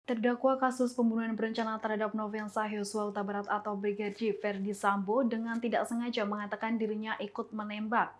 Terdakwa kasus pembunuhan berencana terhadap Nofriansah Yosua Huta Barat atau Brigadir Ferdy Sambo dengan tidak sengaja mengatakan dirinya ikut menembak.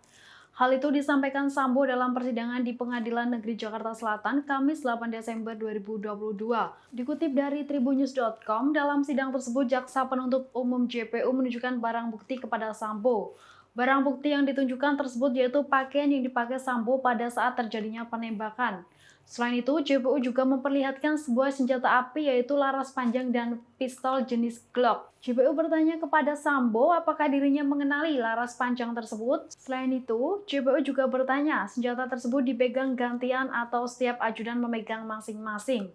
Hal itu disampaikan Sambo dalam persidangan di Pengadilan Negeri Jakarta Selatan Kamis 8 Desember 2022. Dikutip dari tribunnews.com, dalam sidang tersebut Jaksa Penuntut Umum JPU menunjukkan barang bukti kepada Sambo. Barang bukti yang ditunjukkan tersebut yaitu pakaian yang dipakai Sambo pada saat terjadinya penembakan. Selain itu, JPU juga memperlihatkan sebuah senjata api yaitu laras panjang dan pistol jenis Glock. JPU bertanya kepada Sambo apakah dirinya mengenali laras panjang tersebut. Selain itu, JPU juga bertanya senjata tersebut dipegang gantian atau setiap ajudan memegang masing-masing.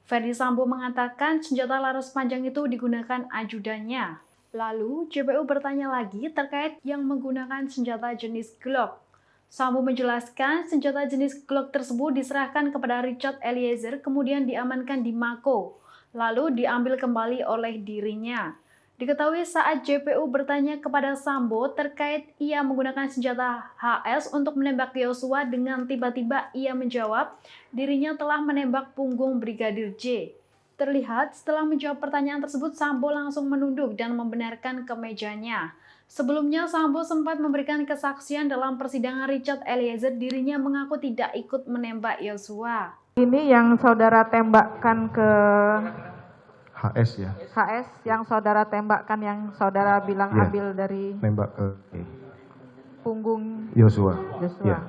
Ferdy Sambo mengatakan senjata laras panjang itu digunakan ajudannya. Lalu, JPU bertanya lagi terkait yang menggunakan senjata jenis Glock. Sambo menjelaskan senjata jenis Glock tersebut diserahkan kepada Richard Eliezer kemudian diamankan di Mako, lalu diambil kembali oleh dirinya. Diketahui saat JPU bertanya kepada Sambo terkait ia menggunakan senjata HS untuk menembak Yosua, dengan tiba-tiba ia menjawab dirinya telah menembak punggung Brigadir J. Terlihat setelah menjawab pertanyaan tersebut, Sambo langsung menunduk dan membenarkan kemejanya. Sebelumnya, Sambo sempat memberikan kesaksian dalam persidangan Richard Eliezer, dirinya mengaku tidak ikut menembak Yosua. Ini yang saudara tembakkan ke HS ya? HS, yang saudara tembakkan, yang saudara bilang ya, ambil dari nembak ke punggung Yosua. Joshua. Ya.